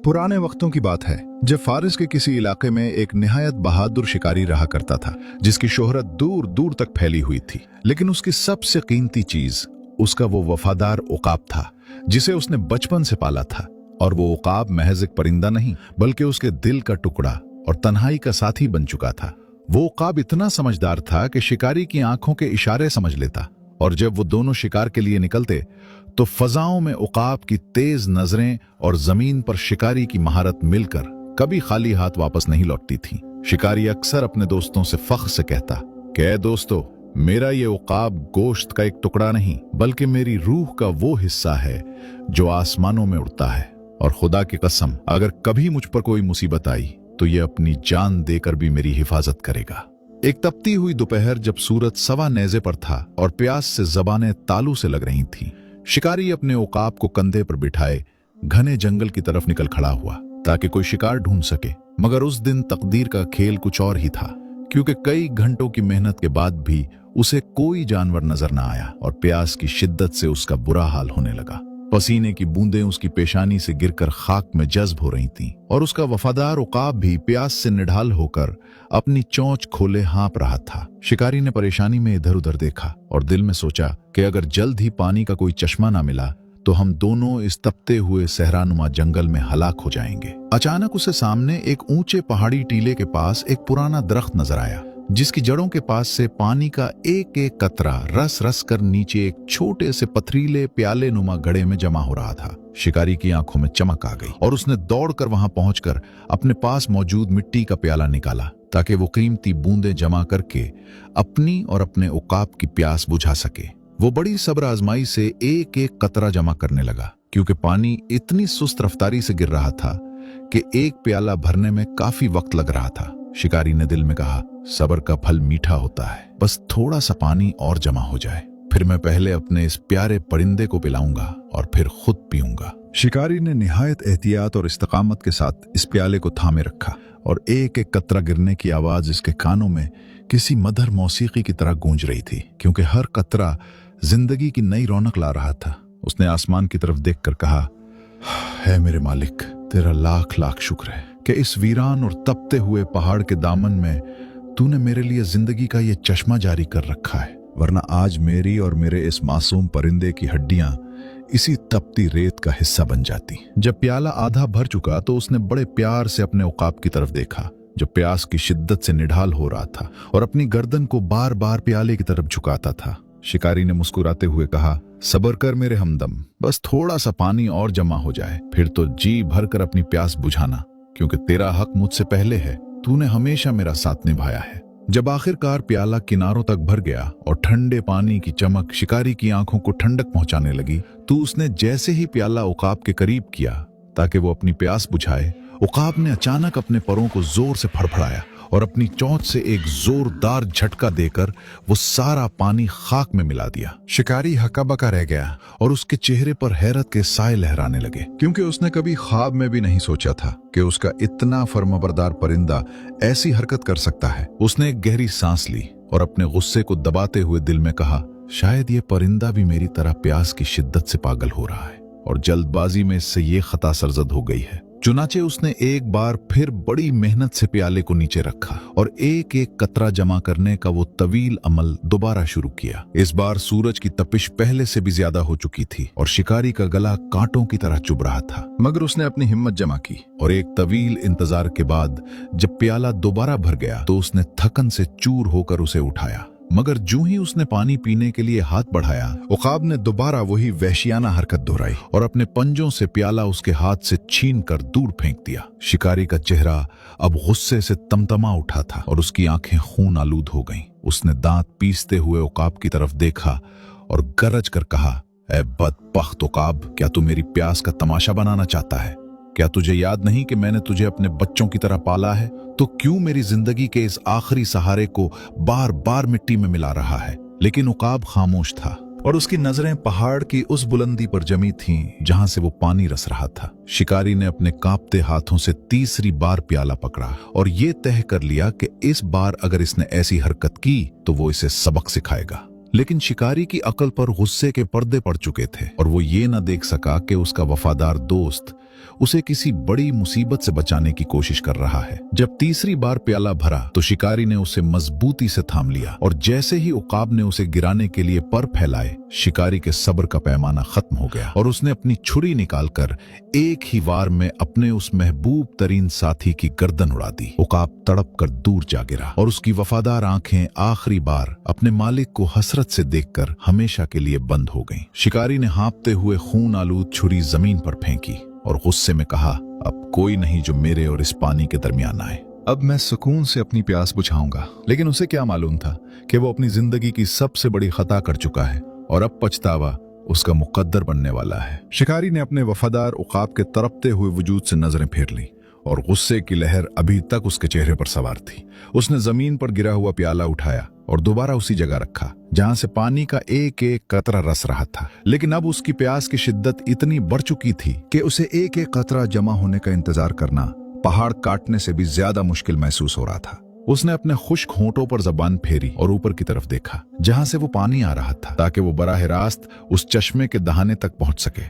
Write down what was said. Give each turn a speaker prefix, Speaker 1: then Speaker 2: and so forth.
Speaker 1: पुराने वक्तों की बात है जब फारिस के किसी इलाके में एक निहायत बहादुर शिकारी रहा करता था, जिसकी शोहरत दूर दूर तक फैली हुई थी। लेकिन उसकी सबसे कीमती चीज उसका वो वफादार उकाब था, जिसे उसने बचपन से पाला था। और वो उकाब महज एक परिंदा नहीं, बल्कि उसके दिल का टुकड़ा और तन्हाई का साथी बन चुका था। वो उकाब इतना समझदार था कि शिकारी की आंखों के इशारे समझ लेता, और जब वो दोनों शिकार के लिए निकलते तो फजाओं में उकाब की तेज नजरें और जमीन पर शिकारी की महारत मिलकर कभी खाली हाथ वापस नहीं लौटती थी। शिकारी अक्सर अपने दोस्तों से फख्र से कहता कि ऐ दोस्तों, मेरा ये उकाब गोश्त का एक टुकड़ा नहीं, बल्कि मेरी रूह का वो हिस्सा है जो आसमानों में उड़ता है। और खुदा की कसम, अगर कभी मुझ पर कोई मुसीबत आई तो ये अपनी जान देकर भी मेरी हिफाजत करेगा। एक तपती हुई दोपहर जब सूरज सवा नेज़े पर था और प्यास से जबानें तालू से लग रही थीं, शिकारी अपने उकाब को कंधे पर बिठाए घने जंगल की तरफ निकल खड़ा हुआ ताकि कोई शिकार ढूंढ सके। मगर उस दिन तकदीर का खेल कुछ और ही था, क्योंकि कई घंटों की मेहनत के बाद भी उसे कोई जानवर नजर न आया और प्यास की शिद्दत से उसका बुरा हाल होने लगा। पसीने की बूंदें उसकी पेशानी से गिरकर खाक में जज्ब हो रही थीं, और उसका वफादार उकाब भी प्यास से निढाल होकर अपनी चोंच खोले हाँप रहा था। शिकारी ने परेशानी में इधर उधर देखा और दिल में सोचा कि अगर जल्द ही पानी का कोई चश्मा ना मिला तो हम दोनों इस तपते हुए सहरानुमा जंगल में हलाक हो जाएंगे। अचानक उसे सामने एक ऊंचे पहाड़ी टीले के पास एक पुराना दरख्त नजर आया, जिसकी जड़ों के पास से पानी का एक एक कतरा रस रस कर नीचे एक छोटे से पथरीले प्याले नुमा घड़े में जमा हो रहा था। शिकारी की आंखों में चमक आ गई और उसने दौड़कर वहां पहुंचकर अपने पास मौजूद मिट्टी का प्याला निकाला ताकि वो कीमती बूंदें जमा करके अपनी और अपने उकाब की प्यास बुझा सके। वो बड़ी सब्र आजमाई से एक एक कतरा जमा करने लगा, क्योंकि पानी इतनी सुस्त रफ्तारी से गिर रहा था कि एक प्याला भरने में काफी वक्त लग रहा था। शिकारी ने दिल में कहा, सब्र का फल मीठा होता है, बस थोड़ा सा पानी और जमा हो जाए, फिर मैं पहले अपने इस प्यारे परिंदे को पिलाऊंगा और फिर खुद पीऊंगा। शिकारी ने निहायत एहतियात और इस्तकामत के साथ इस प्याले को थामे रखा, और एक एक कतरा गिरने की आवाज इसके कानों में किसी मधुर मौसीकी की तरह गूंज रही थी, क्योंकि हर कतरा जिंदगी की नई रौनक ला रहा था। उसने आसमान की तरफ देखकर कहा, है मेरे मालिक, तेरा लाख लाख शुक्र है कि इस वीरान और तपते हुए पहाड़ के दामन में तूने मेरे लिए जिंदगी का ये चश्मा जारी कर रखा है, वरना आज मेरी और मेरे इस मासूम परिंदे की हड्डियां इसी तपती रेत का हिस्सा बन जाती। जब प्याला आधा भर चुका तो उसने बड़े प्यार से अपने उकाब की तरफ देखा, जो प्यास की शिद्दत से निढाल हो रहा था और अपनी गर्दन को बार बार प्याले की तरफ झुकाता था। शिकारी ने मुस्कुराते हुए कहा, सब्र कर मेरे हमदम, बस थोड़ा सा पानी और जमा हो जाए, फिर तो जी भर कर अपनी प्यास बुझाना, क्योंकि तेरा हक मुझसे पहले है। तूने हमेशा मेरा साथ निभाया है। जब आखिरकार प्याला किनारों तक भर गया और ठंडे पानी की चमक शिकारी की आंखों को ठंडक पहुंचाने लगी, तो उसने जैसे ही प्याला उकाब के करीब किया ताकि वो अपनी प्यास बुझाए, उकाब ने अचानक अपने परों को जोर से फड़फड़ाया और अपनी चोंच से एक जोरदार झटका देकर वो सारा पानी खाक में मिला दिया। शिकारी हक्का-बक्का रह गया और उसके चेहरे पर हैरत के साए लहराने लगे, क्योंकि उसने कभी ख्वाब में भी नहीं सोचा था कि उसका इतना फर्माबरदार परिंदा ऐसी हरकत कर सकता है। उसने एक गहरी सांस ली और अपने गुस्से को दबाते हुए दिल में कहा, शायद ये परिंदा भी मेरी तरह प्यास की शिद्दत से पागल हो रहा है और जल्दबाजी में इससे ये खता सरजद हो गई है। चुनाचे उसने एक बार फिर बड़ी मेहनत से प्याले को नीचे रखा और एक एक कतरा जमा करने का वो तवील अमल दोबारा शुरू किया। इस बार सूरज की तपिश पहले से भी ज्यादा हो चुकी थी और शिकारी का गला कांटों की तरह चुभ रहा था, मगर उसने अपनी हिम्मत जमा की और एक तवील इंतजार के बाद जब प्याला दोबारा भर गया तो उसने थकन से चूर होकर उसे उठाया। मगर जूं ही उसने पानी पीने के लिए हाथ बढ़ाया, उकाब ने दोबारा वही वहशियाना हरकत दोहराई और अपने पंजों से प्याला उसके हाथ से छीन कर दूर फेंक दिया। शिकारी का चेहरा अब गुस्से से तमतमा उठा था और उसकी आंखें खून आलूद हो गईं। उसने दांत पीसते हुए उकाब की तरफ देखा और गरज कर कहा, ऐ बदबख्त उकाब, क्या तू मेरी प्यास का तमाशा बनाना चाहता है? क्या तुझे याद नहीं कि मैंने तुझे अपने बच्चों की तरह पाला है? तो क्यों मेरी जिंदगी के इस आखिरी सहारे को बार बार मिट्टी में मिला रहा है? लेकिन उकाब खामोश था और उसकी नजरें पहाड़ की उस बुलंदी पर जमी थीं जहां से वो पानी रस रहा था। शिकारी ने अपने कांपते हाथों से तीसरी बार प्याला पकड़ा और ये तय कर लिया कि इस बार अगर इसने ऐसी हरकत की तो वो इसे सबक सिखाएगा। लेकिन शिकारी की अकल पर गुस्से के पर्दे पड़ चुके थे और वो ये न देख सका कि उसका वफादार दोस्त उसे किसी बड़ी मुसीबत से बचाने की कोशिश कर रहा है। जब तीसरी बार प्याला भरा तो शिकारी ने उसे मजबूती से थाम लिया और जैसे ही उकाब ने उसे गिराने के लिए पर फैलाए, शिकारी के सब्र का पैमाना खत्म हो गया और उसने अपनी छुरी निकालकर एक ही वार में अपने उस महबूब तरीन साथी की गर्दन उड़ा दी। उकाब तड़प कर दूर जा गिरा और उसकी वफादार आंखें आखिरी बार अपने मालिक को हसरत से देखकर हमेशा के लिए बंद हो गईं। शिकारी ने हाँफते हुए खून आलूद छुरी जमीन पर फेंकी और गुस्से में कहा, अब कोई नहीं जो मेरे और इस पानी के दरमियान आए। अब मैं सुकून से अपनी प्यास बुझाऊंगा। लेकिन उसे क्या मालूम था कि वो अपनी जिंदगी की सबसे बड़ी खता कर चुका है और अब पछतावा उसका मुकद्दर बनने वाला है। शिकारी ने अपने वफादार उकाब के तड़पते हुए वजूद से नजरें फेर ली और गुस्से की लहर अभी तक उसके चेहरे पर सवार थी। उसने जमीन पर गिरा हुआ प्याला उठाया और दोबारा उसी जगह रखा जहां से पानी का एक एक कतरा रस रहा था। लेकिन अब उसकी प्यास की शिद्दत इतनी बढ़ चुकी थी कि उसे एक एक कतरा जमा होने का इंतजार करना पहाड़ काटने से भी ज्यादा मुश्किल महसूस हो रहा था। उसने अपने खुश्क होंठों पर जबान फेरी और ऊपर की तरफ देखा जहां से वो पानी आ रहा था, ताकि वो बराह रास्त उस चश्मे के दहाने तक पहुंच सके।